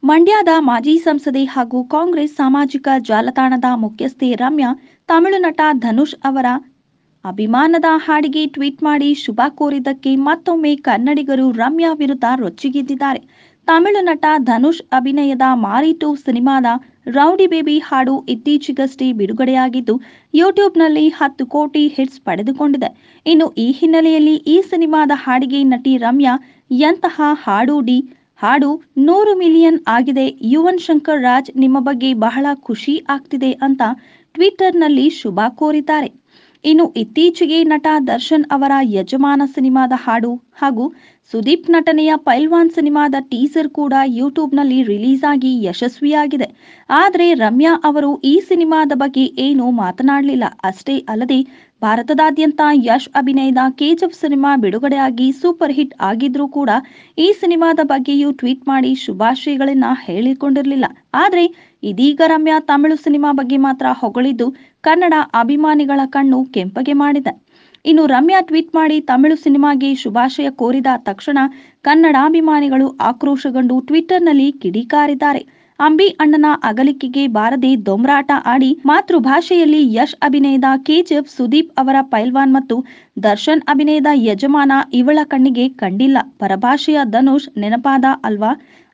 ಮಂಡ್ಯದ ಮಾಜಿ ಸಂಸದೆ ಹಾಗೂ ಕಾಂಗ್ರೆಸ್ ಸಾಮಾಜಿಕ ಜಾಲತಾಣದ ಮುಖ್ಯಸ್ಥೆ ರಮ್ಯಾ ತಮಿಳು ನಟ ಧನುಷ್ ಅವರ ಅಭಿಮಾನದ ಹಾಡಿಗೆ ಟ್ವೀಟ್ ಮಾಡಿ ಶುಭ ಕೋರಿದ್ದಕ್ಕೆ ಮತ್ತೊಮ್ಮೆ ಕನ್ನಡಿಗರು ರಮ್ಯಾ ವಿರುದ್ಧ ರೊಚ್ಚಿಗೆದ್ದಿದ್ದಾರೆ. ತಮಿಳು ನಟ ಧನುಷ್ ಅಭಿನಯದ ಮಾರಿ 2 ಸಿನಿಮಾದ ರೌಡಿ ಬೇಬಿ ಹಾಡು ಇತ್ತೀಚೆಗಷ್ಟೇ ಬಿಡುಗಡೆಯಾಗಿದ್ದು ಯೂಟ್ಯೂಬ್ನಲ್ಲಿ 10 ಕೋಟಿ ಹಿಟ್ಸ್ ಪಡೆದುಕೊಂಡಿದೆ. ಇನ್ನು ಈ ಹಿನ್ನೆಲೆಯಲ್ಲಿ ಈ ಸಿನಿಮಾದ ಹಾಡಿಗೆ ನಟಿ ರಮ್ಯಾ ಎಂತಹ ಹಾಡು 100 ಮಿಲಿಯನ್ ಆಗಿದೆ. ಯುವನ್ ಶಂಕರ್ ರಾಜ್ ನಿಮ್ಮ ಬಗ್ಗೆ ಬಹಳ ಖುಷಿ ಆಗ್ತಿದೆ ಅಂತ ಟ್ವಿಟರ್ನಲ್ಲಿ ಶುಭ ಕೋರಿದ್ದಾರೆ. ಇನ್ನು ಇತ್ತೀಚೆಗೆ ನಟ ದರ್ಶನ್ ಅವರ ಯಜಮಾನ ಸಿನಿಮಾದ ಹಾಡು ಹಾಗೂ ಸುದೀಪ್ ನಟನೆಯ ಪೈಲ್ವಾನ್ ಸಿನಿಮಾದ ಟೀಸರ್ ಕೂಡ ಯೂಟ್ಯೂಬ್ನಲ್ಲಿ ರಿಲೀಸ್ ಆಗಿ ಯಶಸ್ವಿಯಾಗಿದೆ. ಆದರೆ ರಮ್ಯಾ ಅವರು ಈ ಸಿನಿಮಾದ ಬಗ್ಗೆ ಏನೂ ಮಾತನಾಡಲಿಲ್ಲ. ಅಷ್ಟೇ ಅಲ್ಲದೆ ಭಾರತದಾದ್ಯಂತ ಯಶ್ ಅಭಿನಯದ ಕೆಜಿಎಫ್ ಸಿನಿಮಾ ಬಿಡುಗಡೆಯಾಗಿ ಸೂಪರ್ ಹಿಟ್ ಆಗಿದ್ರೂ ಕೂಡ ಈ ಸಿನಿಮಾದ ಬಗ್ಗೆಯೂ ಟ್ವೀಟ್ ಮಾಡಿ ಶುಭಾಶಯಗಳನ್ನ ಹೇಳಿಕೊಂಡಿರಲಿಲ್ಲ. ಆದರೆ ಇದೀಗ ರಮ್ಯಾ ತಮಿಳು ಸಿನಿಮಾ ಬಗ್ಗೆ ಮಾತ್ರ ಹೊಗಳಿದ್ದು ಕನ್ನಡ ಅಭಿಮಾನಿಗಳ ಕಣ್ಣು ಕೆಂಪಗೆ ಮಾಡಿದೆ. ಇನ್ನು ರಮ್ಯಾ ಟ್ವೀಟ್ ಮಾಡಿ ತಮಿಳು ಸಿನಿಮಾಗೆ ಶುಭಾಶಯ ಕೋರಿದ ತಕ್ಷಣ ಕನ್ನಡಾಭಿಮಾನಿಗಳು ಆಕ್ರೋಶಗೊಂಡು ಟ್ವಿಟರ್ನಲ್ಲಿ ಕಿಡಿಕಾರಿದ್ದಾರೆ. ಅಂಬಿ ಅಣ್ಣನ ಅಗಲಿಕೆಗೆ ಬಾರದೆ ದೊಂಬರಾಟ ಆಡಿ ಮಾತೃಭಾಷೆಯಲ್ಲಿ ಯಶ್ ಅಭಿನಯದ ಕೆಜಿಎಫ್, ಸುದೀಪ್ ಅವರ ಪೈಲ್ವಾನ್ ಮತ್ತು ದರ್ಶನ್ ಅಭಿನಯದ ಯಜಮಾನ ಇವಳ ಕಣ್ಣಿಗೆ ಕಂಡಿಲ್ಲ. ಪರಭಾಷೆಯ ಧನುಷ್ ನೆನಪಾದ ಅಲ್ವಾ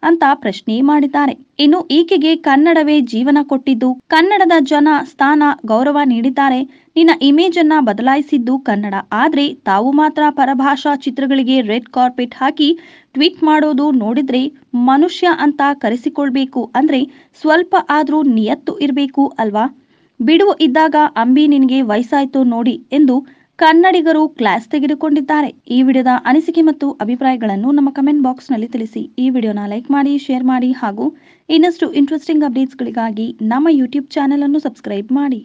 ಅಂತ ಪ್ರಶ್ನೆ ಮಾಡಿದ್ದಾರೆ. ಇನ್ನು ಈಕೆಗೆ ಕನ್ನಡವೇ ಜೀವನ ಕೊಟ್ಟಿದ್ದು, ಕನ್ನಡದ ಜನ ಸ್ಥಾನ ಗೌರವ ನೀಡಿದ್ದಾರೆ. ನಿನ್ನ ಇಮೇಜ್ ಅನ್ನ ಬದಲಾಯಿಸಿದ್ದು ಕನ್ನಡ, ಆದ್ರೆ ತಾವು ಮಾತ್ರ ಪರಭಾಷಾ ಚಿತ್ರಗಳಿಗೆ ರೆಡ್ ಕಾರ್ಪೆಟ್ ಹಾಕಿ ಟ್ವೀಟ್ ಮಾಡೋದು ನೋಡಿದ್ರೆ ಮನುಷ್ಯ ಅಂತ ಕರೆಸಿಕೊಳ್ಬೇಕು ಅಂದ್ರೆ ಸ್ವಲ್ಪ ಆದ್ರೂ ನಿಯತ್ತು ಇರಬೇಕು ಅಲ್ವಾ? ಬಿಡುವು ಇದ್ದಾಗ ಅಂಬಿ ನಿನಗೆ ವಯಸ್ಸಾಯ್ತು ನೋಡಿ ಎಂದು ಕನ್ನಡಿಗರು ಕ್ಲಾಸ್ ತೆಗೆದುಕೊಂಡಿದ್ದಾರೆ. ಈ ವಿಡಿಯೋದ ಅನಿಸಿಕೆ ಮತ್ತು ಅಭಿಪ್ರಾಯಗಳನ್ನು ನಮ್ಮ ಕಮೆಂಟ್ ಬಾಕ್ಸ್ ನಲ್ಲಿ ತಿಳಿಸಿ. ಈ ವಿಡಿಯೋನ ಲೈಕ್ ಮಾಡಿ, ಶೇರ್ ಮಾಡಿ ಹಾಗೂ ಇನ್ನಷ್ಟು ಇಂಟ್ರೆಸ್ಟಿಂಗ್ ಅಪ್ಡೇಟ್ಸ್ಗಳಿಗಾಗಿ ನಮ್ಮ ಯೂಟ್ಯೂಬ್ ಚಾನೆಲ್ ಅನ್ನು ಸಬ್ಸ್ಕ್ರೈಬ್ ಮಾಡಿ.